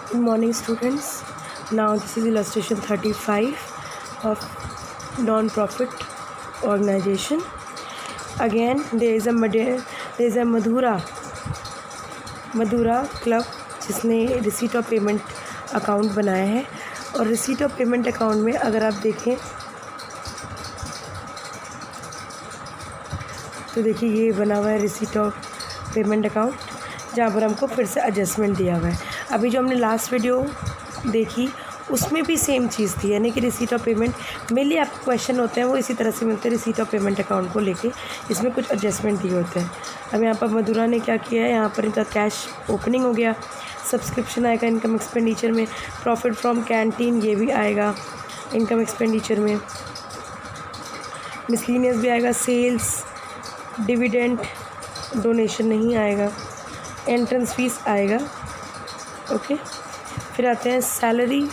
Good morning, students. Now this is illustration 35 of non-profit organization. Again, there is a Madhura club जिसने receipt of payment account बनाया है। और receipt of payment account में अगर आप देखें तो देखिए ये बना हुआ है रिसीट ऑफ पेमेंट अकाउंट, जहाँ पर हमको फिर से एडजस्टमेंट दिया हुआ है। अभी जो हमने लास्ट वीडियो देखी उसमें भी सेम चीज़ थी, यानी कि रिसीट ऑफ पेमेंट मेनली आपको क्वेश्चन होते हैं वो इसी तरह से मिलते हैं रिसीट ऑफ पेमेंट अकाउंट को लेके, इसमें कुछ एडजस्टमेंट दिए होते हैं। अब यहाँ पर मधुरा ने क्या किया है, यहाँ पर इनका कैश ओपनिंग हो गया, सब्सक्रिप्शन आएगा इनकम एक्सपेंडिचर में, प्रॉफिट फ्रॉम कैंटीन ये भी आएगा इनकम एक्सपेंडिचर में, मिसलिनियस भी आएगा, सेल्स, डिविडेंड, डोनेशन नहीं आएगा, एंट्रेंस फीस आएगा। ओके, फिर आते हैं सैलरी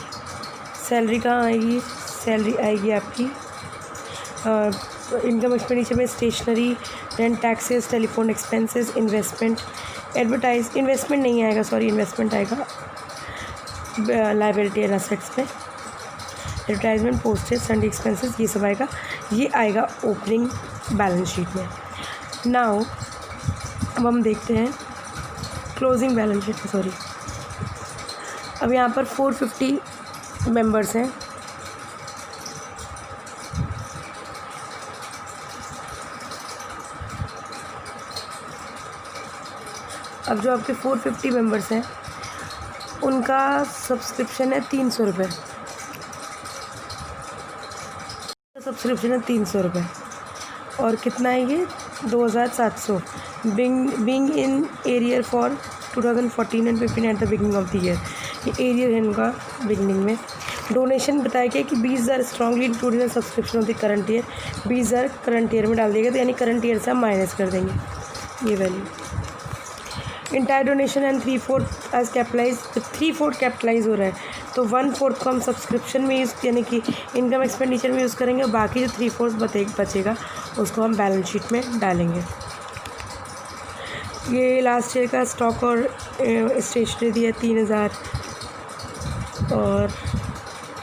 कहाँ आएगी, सैलरी आएगी आपकी इनकम एक्सपेंडिचर में stationery, rent, taxes, telephone expenses, investment, investment नहीं आएगा, सॉरी इन्वेस्टमेंट आएगा लायबिलिटी एंड असेट्स में, एडवर्टाइजमेंट, पोस्टेज, सन्डे एक्सपेंसेस ये सब आएगा, ये आएगा ओपनिंग बैलेंस शीट में। नाउ अब हम देखते हैं क्लोजिंग बैलेंस शीट, सॉरी अब यहाँ पर 450 मेंबर्स हैं। अब जो आपके 450 मेंबर्स हैं उनका सब्सक्रिप्शन है 300 रुपये, सब्सक्रिप्शन है 300 रुपये। और कितना है ये 2700, being in arrear for 2014 and 15 at the beginning of the year, ये एरियर है इनका बिगिनिंग में। डोनेशन बताया गया कि 20,000 strongly included in subscription of the current year, 20,000 current year में डाल दिएगा, तो यानी करंट ईयर से हम माइनस कर देंगे ये value. Entire donation and 3/4 as capitalise, तो 3/4 कैपिटलाइज हो रहा है तो 1/4 को हम सब्सक्रिप्शन में यूज़ यानी कि इनकम एक्सपेंडिचर में यूज़ करेंगे, और बाकी जो 3/4 बचेगा उसको हम बैलेंस शीट में डालेंगे। ये लास्ट ईयर का स्टॉक और स्टेशनरी दिया 3,000, और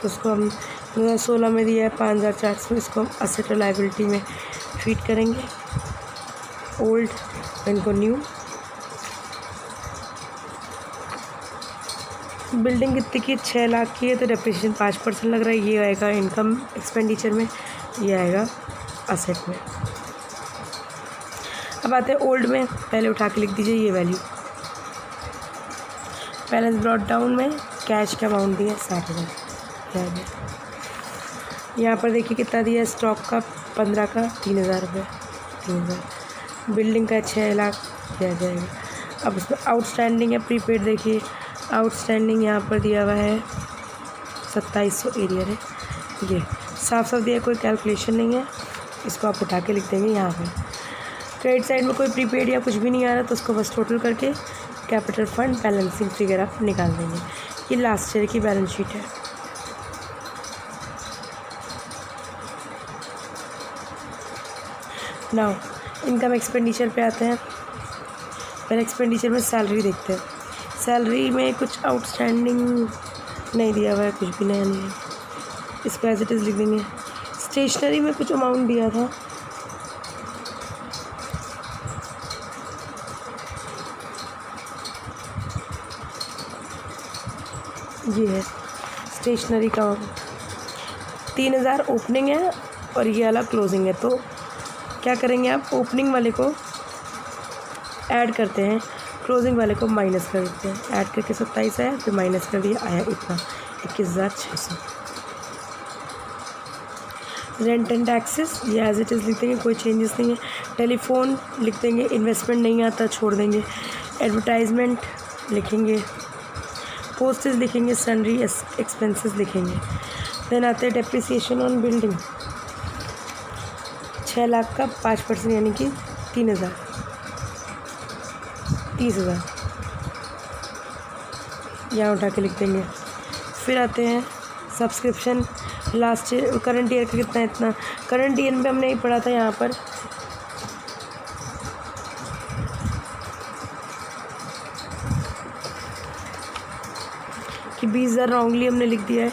उसको हम 2016 में दिया है 5,400, इसको हम असेट और लायबिलिटी में ट्रीट करेंगे, ओल्ड इनको न्यू। बिल्डिंग कितने की 6 लाख की है तो डेप्रिसिएशन 5% लग रहा है, ये आएगा इनकम एक्सपेंडिचर में, ये आएगा असेट में। अब आते हैं ओल्ड में, पहले उठा के लिख दीजिए ये वैल्यू। बैलेंस ब्रॉट डाउन में कैश का अमाउंट दिया 60,000, यहाँ पर देखिए कितना दिया स्टॉक का 15 का 3,000 रुपये, 3,000। बिल्डिंग का 6 लाख दिया जाएगा। अब उसमें आउटस्टैंडिंग है प्रीपेड, देखिए आउटस्टैंडिंग यहाँ पर दिया हुआ है 2700 एरियर है, ये साफ साफ दिया, कोई कैलकुलेशन नहीं है, इसको आप उठा के लिख देंगे यहाँ पे। क्रेडिट साइड में कोई प्रीपेड या कुछ भी नहीं आ रहा तो उसको बस टोटल करके कैपिटल फंड बैलेंसिंग फिगर आप निकाल देंगे। ये लास्ट ईयर की बैलेंस शीट है। नाउ इनकम एक्सपेंडिचर पे आते हैं। पहले एक्सपेंडिचर में सैलरी देखते हैं। सैलरी में कुछ आउटस्टैंडिंग नहीं दिया हुआ है, कुछ भी नया नहीं है, इसको एज इट इज़ लिख देंगे। स्टेशनरी में कुछ अमाउंट दिया था, ये है स्टेशनरी का 3,000 ओपनिंग है और ये वाला क्लोजिंग है। तो क्या करेंगे आप, ओपनिंग वाले को ऐड करते हैं, क्लोजिंग वाले को माइनस कर देते हैं। ऐड करके 27 आया, फिर माइनस कर दिया, आया इतना 21,600। रेंट एंड टैक्सेस ये एज इट इज़ लिख देंगे, कोई चेंजेस नहीं है। टेलीफोन लिख देंगे, इन्वेस्टमेंट नहीं आता छोड़ देंगे। एडवर्टाइजमेंट लिखेंगे, पोस्टेज लिखेंगे, सन्ड्री एक्सपेंसेस लिखेंगे। देन आते हैं डेप्रिसिएशन ऑन बिल्डिंग, 6 लाख का 5% यानी कि 3,000, 30,000 यहाँ उठा के लिख देंगे। फिर आते हैं subscription, last year current year का कितना, इतना करंट ईयर में हमने पढ़ा था यहाँ पर कि 20,000 रॉन्गली हमने लिख दिया है,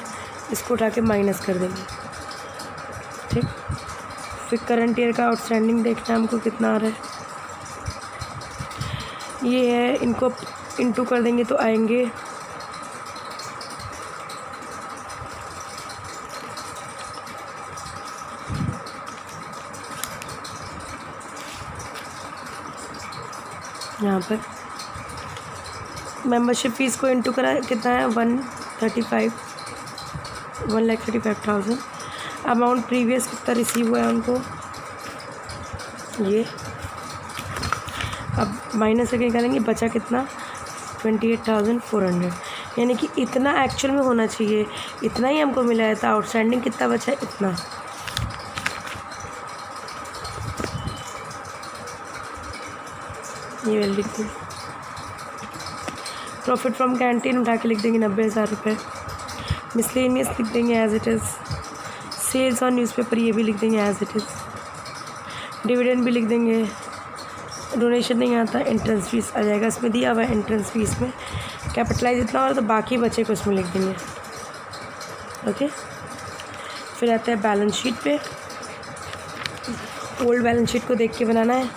इसको उठा के माइनस कर देंगे। ठीक, फिर करंट ईयर का आउटस्टैंडिंग देखना है हमको कितना आ रहा है, ये है, इनको इंटू कर देंगे तो आएंगे 'मेंबरशिप फ़ीस को इंटू करा कितना है 1,35,000। अमाउंट प्रीवियस कितना रिसीव हुआ है उनको, ये अब माइनस करके निकालेंगे, बचा कितना 28,400, यानी कि इतना एक्चुअल में होना चाहिए, इतना ही हमको मिला है। तो आउटस्टैंडिंग कितना बचा है, इतना। ये लिख दें। प्रॉफिट फ्रॉम कैंटीन उठा के लिख देंगे 90,000 रुपये। मिसलेनियस लिख देंगे as it is. Sales on newspaper ये भी लिख देंगे एज इट इज़। डिविडेंड भी लिख देंगे। डोनेशन नहीं आता, एंट्रेंस फीस आ जाएगा, इसमें दिया हुआ है एंट्रेंस फीस में कैपिटलाइज इतना हो तो बाकी बचे को इसमें लिख देंगे। ओके, फिर आता है बैलेंस शीट पे। ओल्ड बैलेंस शीट को देख के बनाना है।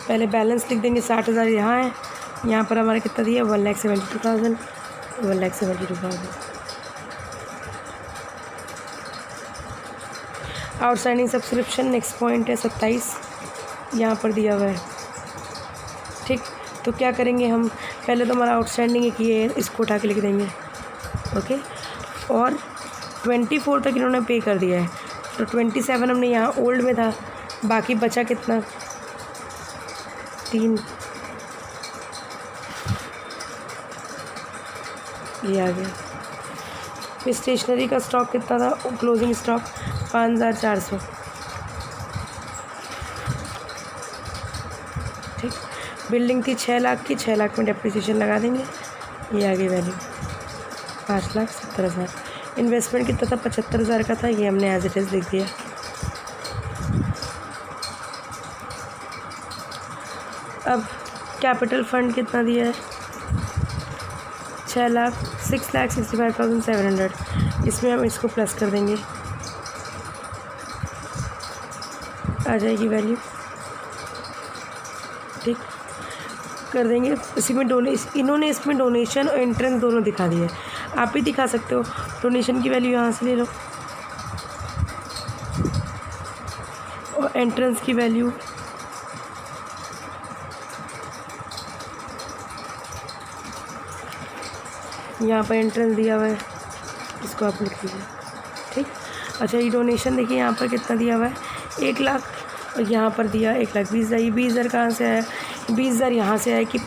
पहले बैलेंस लिख देंगे 60,000 यहाँ है, यहाँ पर हमारा कितना दिया 1,72,000, 1,72,000। आउटस्टैंडिंग सब्सक्रिप्शन नेक्स्ट पॉइंट है 27, यहाँ पर दिया हुआ है। ठीक, तो क्या करेंगे हम, पहले तो हमारा आउटस्टैंडिंग एक ये है, इसको उठा के लिख देंगे। ओके, और 24 तक इन्होंने पे कर दिया है, तो 27 हमने यहाँ ओल्ड में था, बाकी बचा कितना 3, ये आ गया। फिर स्टेशनरी का स्टॉक कितना था, क्लोजिंग स्टॉक 5,400। ठीक, बिल्डिंग थी 6 लाख की, 6 लाख में डेप्रिसिएशन लगा देंगे, ये आ गई वैल्यू 5,70,000। इन्वेस्टमेंट कितना था 75,000 का था, ये हमने एज इट इज़ लिख दिया। अब कैपिटल फंड कितना दिया है 6,65,700, इसमें हम इसको प्लस कर देंगे, आ जाएगी वैल्यू। ठीक, कर देंगे। इसी में इन्होंने इसमें डोनेशन और एंट्रेंस दोनों दिखा दिए है, आप भी दिखा सकते हो। डोनेशन की वैल्यू यहाँ से ले लो और एंट्रेंस की वैल्यू यहाँ पर एंट्रेंस दिया हुआ है, इसको आप लिख लीजिए। ठीक, अच्छा ये डोनेशन देखिए यहाँ पर कितना दिया हुआ है 1 लाख, और यहाँ पर दिया 1,20,000। ये 20,000 कहाँ से आया, 20,000 यहाँ से आया कि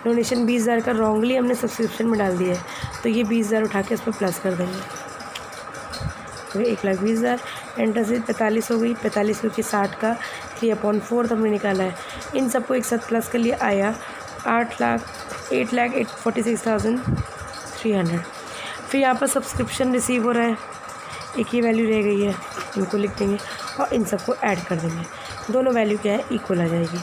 डोनेशन 20,000 का रॉन्गली हमने सब्सक्रिप्शन में डाल दिया है, तो ये 20,000 उठा के इसमें प्लस कर देंगे। तो 1,20,000 एंट्रेंस 45 हो गई, 45 क्योंकि 60 का 3/4 हमने निकाला है। इन सबको एक साथ प्लस कर लिया, आया 8,46,300। फिर यहाँ पर सब्सक्रिप्शन रिसीव हो रहा है, एक ही वैल्यू रह गई है, इनको लिख देंगे और इन सबको ऐड कर देंगे, दोनों वैल्यू क्या है इक्वल आ जाएगी।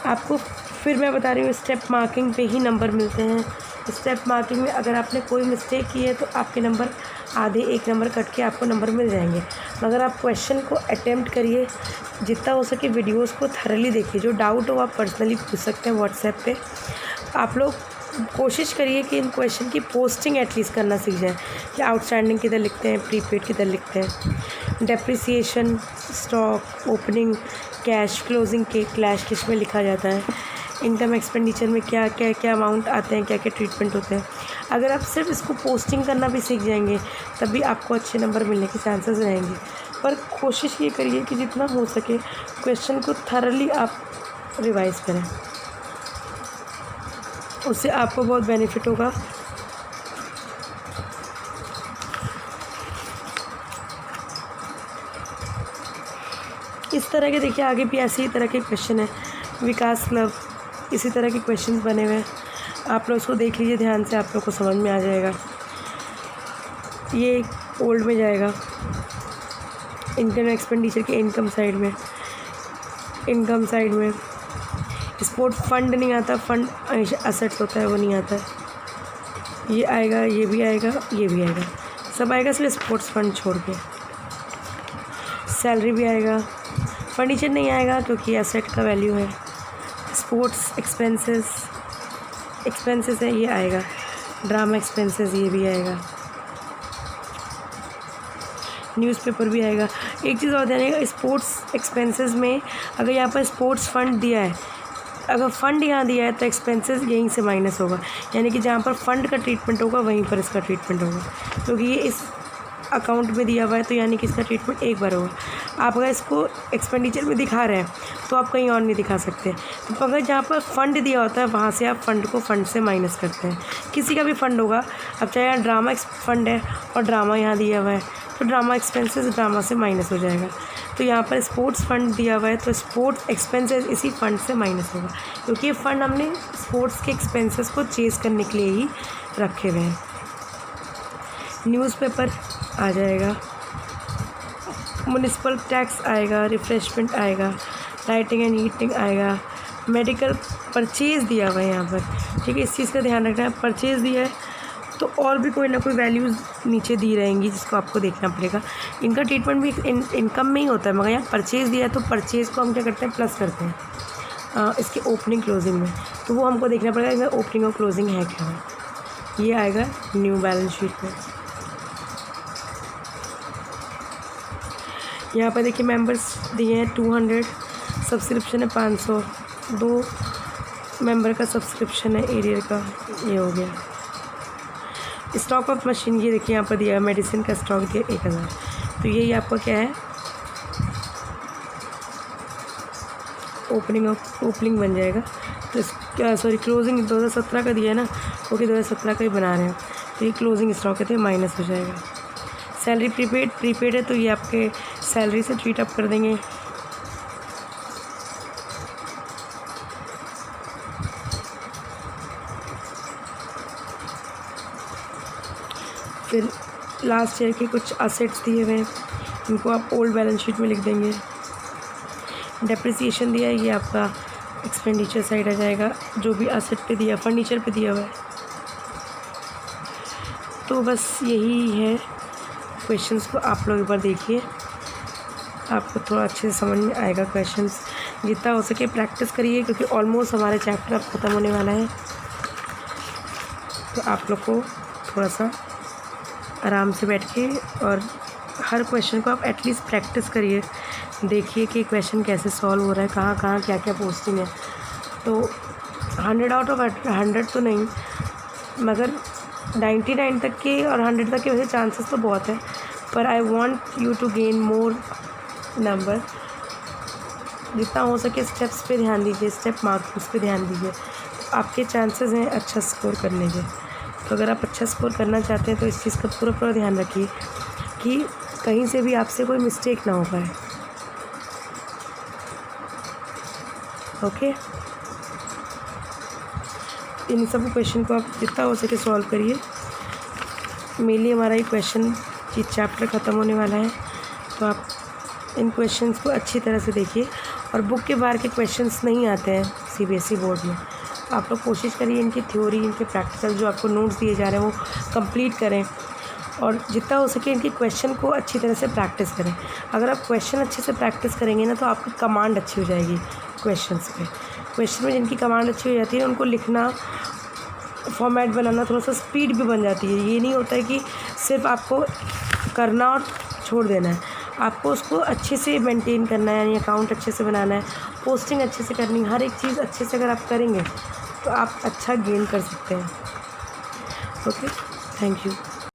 आपको फिर मैं बता रही हूँ स्टेप मार्किंग पे ही नंबर मिलते हैं। स्टेप मार्किंग में अगर आपने कोई मिस्टेक की है तो आपके नंबर आधे 1 नंबर कट के आपको नंबर मिल जाएंगे, मगर आप क्वेश्चन को अटेम्प्ट करिए, जितना हो सके वीडियोस को थरली देखिए। जो डाउट हो आप पर्सनली पूछ सकते हैं व्हाट्सएप पे। आप लोग कोशिश करिए कि इन क्वेश्चन की पोस्टिंग एटलीस्ट करना सीख जाएं कि आउटस्टैंडिंग किधर लिखते हैं, प्रीपेड किधर लिखते हैं, depreciation, stock, opening, cash, closing के क्लैश किस में लिखा जाता है, इनकम एक्सपेंडिचर में क्या क्या क्या अमाउंट आते हैं, क्या क्या ट्रीटमेंट होते हैं। अगर आप सिर्फ इसको पोस्टिंग करना भी सीख जाएंगे तभी आपको अच्छे नंबर मिलने के चांसेस रहेंगे। पर कोशिश ये करिए कि जितना हो सके क्वेश्चन को थरली आप रिवाइज़ करें, उससे आपको बहुत बेनिफिट होगा। इस तरह के देखिए आगे भी ऐसे ही तरह के क्वेश्चन है, विकास क्लब, इसी तरह के क्वेश्चंस बने हुए हैं। आप लोग उसको देख लीजिए ध्यान से, आप लोग को समझ में आ जाएगा। ये ओल्ड में जाएगा, इनकम एक्सपेंडिचर के इनकम साइड में स्पोर्ट फंड नहीं आता, फंड असेट्स होता है वो नहीं आता है। ये आएगा, ये भी आएगा, ये भी आएगा, सब आएगा सिर्फ स्पोर्ट्स फंड छोड़ के। सैलरी भी आएगा, फर्नीचर नहीं आएगा क्योंकि एसेट का वैल्यू है। स्पोर्ट्स एक्सपेंसेस है, ये आएगा। ड्रामा एक्सपेंसेस, ये भी आएगा। न्यूज़पेपर भी आएगा। एक चीज़ और ध्यान रखिएगा, स्पोर्ट्स एक्सपेंसेस में अगर यहाँ पर स्पोर्ट्स फंड दिया है, अगर फ़ंड यहाँ दिया है तो एक्सपेंसेस यहीं से माइनस होगा, यानी कि जहाँ पर फ़ंड का ट्रीटमेंट होगा वहीं पर इसका ट्रीटमेंट होगा, क्योंकि ये इस अकाउंट में दिया हुआ है तो यानी कि इसका ट्रीटमेंट एक बार होगा। आप अगर इसको एक्सपेंडिचर में दिखा रहे हैं तो आप कहीं और नहीं दिखा सकते। तो अगर जहाँ पर फ़ंड दिया होता है वहाँ से आप फ़ंड को फ़ंड से माइनस करते हैं। किसी का भी फ़ंड होगा, अब चाहे यहाँ ड्रामा फंड है और ड्रामा यहाँ दिया हुआ है तो ड्रामा एक्सपेंसेस ड्रामा से माइनस हो जाएगा। तो यहाँ पर स्पोर्ट्स फंड दिया हुआ है तो स्पोर्ट्स एक्सपेंसेस इसी फ़ंड से माइनस होगा, क्योंकि ये फ़ंड हमने स्पोर्ट्स के एक्सपेंसेस को चेज़ करने के लिए ही रखे हुए हैं। न्यूज़पेपर आ जाएगा, म्युनिसिपल टैक्स आएगा, रिफ्रेशमेंट आएगा, लाइटिंग एंड हीटिंग आएगा, मेडिकल परचेज़ दिया हुआ है यहाँ पर, ठीक है। इस चीज़ का ध्यान रखना है, परचेज़ दिया है तो और भी कोई ना कोई वैल्यूज़ नीचे दी रहेंगी जिसको आपको देखना पड़ेगा। इनका ट्रीटमेंट भी इनकम में ही होता है, मगर यहाँ परचेज़ दिया है तो परचेज़ को हम क्या करते हैं, प्लस करते हैं इसके ओपनिंग क्लोजिंग में, तो वो हमको देखना पड़ेगा इसमें ओपनिंग और क्लोजिंग है क्या है। ये आएगा न्यू बैलेंस शीट में। यहाँ पर देखिए मेंबर्स दिए हैं 200, सब्सक्रिप्शन है 500, 2 मेंबर का सब्सक्रिप्शन है एरियर का, ये हो गया। स्टॉक ऑफ मशीन, ये देखिए यहाँ पर दिया है मेडिसिन का स्टॉक दिया 1000, तो यही आपका क्या है, ओपनिंग बन जाएगा। तो सॉरी क्लोजिंग 2017 का दिया है ना, क्योंकि 2017 का ही बना रहे हैं, तो ये क्लोजिंग स्टॉक है तो माइनस हो जाएगा। सैलरी प्रीपेड है तो ये आपके सैलरी से ट्रीट अप कर देंगे। फिर लास्ट ईयर के कुछ असेट्स दिए हुए हैं, इनको आप ओल्ड बैलेंस शीट में लिख देंगे। डेप्रिसिएशन दिया है, ये आपका एक्सपेंडिचर साइड आ जाएगा, जो भी असेट पे दिया, फर्नीचर पे दिया हुआ है। तो बस यही है, क्वेश्चंस को आप लोग एक बार देखिए, आपको थोड़ा अच्छे से समझ में आएगा क्वेश्चंस। जितना हो सके प्रैक्टिस करिए, क्योंकि ऑलमोस्ट हमारे चैप्टर अब ख़त्म होने वाला है, तो आप लोग को थोड़ा सा आराम से बैठ के और हर क्वेश्चन को आप एटलीस्ट प्रैक्टिस करिए, देखिए कि क्वेश्चन कैसे सॉल्व हो रहा है, कहाँ कहाँ क्या क्या पोस्टिंग है। तो 100 आउट ऑफ 100 तो नहीं, मगर 99 तक के और 100 तक के वैसे चांसेस तो बहुत है, पर I want you to gain more number. जितना हो सके स्टेप्स पे ध्यान दीजिए, स्टेप मार्क्स पे ध्यान दीजिए, आपके चांसेस हैं अच्छा स्कोर करने के। तो अगर आप अच्छा स्कोर करना चाहते हैं तो इस चीज़ का पूरा ध्यान रखिए कि कहीं से भी आपसे कोई मिस्टेक ना हो पाए। ओके, इन सब क्वेश्चन को आप जितना हो सके सॉल्व करिए। मेनली हमारा ये क्वेश्चन चैप्टर ख़त्म होने वाला है, तो आप इन क्वेश्चंस को अच्छी तरह से देखिए। और बुक के बाहर के क्वेश्चंस नहीं आते हैं सीबीएसई बोर्ड में, आप लोग कोशिश करिए इनकी थ्योरी, इनके प्रैक्टिकल जो आपको नोट्स दिए जा रहे हैं वो कंप्लीट करें, और जितना हो सके इनके क्वेश्चन को अच्छी तरह से प्रैक्टिस करें। अगर आप क्वेश्चन अच्छे से प्रैक्टिस करेंगे ना तो आपकी कमांड अच्छी हो जाएगी क्वेश्चंस पे। क्वेश्चन में जिनकी कमांड अच्छी हो जाती है उनको लिखना, फॉर्मेट बनाना, थोड़ा सा स्पीड भी बन जाती है। ये नहीं होता है कि सिर्फ आपको करना और छोड़ देना है, आपको उसको अच्छे से मेंटेन करना है, यानी अकाउंट अच्छे से बनाना है, पोस्टिंग अच्छे से करनी है, हर एक चीज़ अच्छे से अगर आप करेंगे तो आप अच्छा गेन कर सकते हैं। Okay, thank you.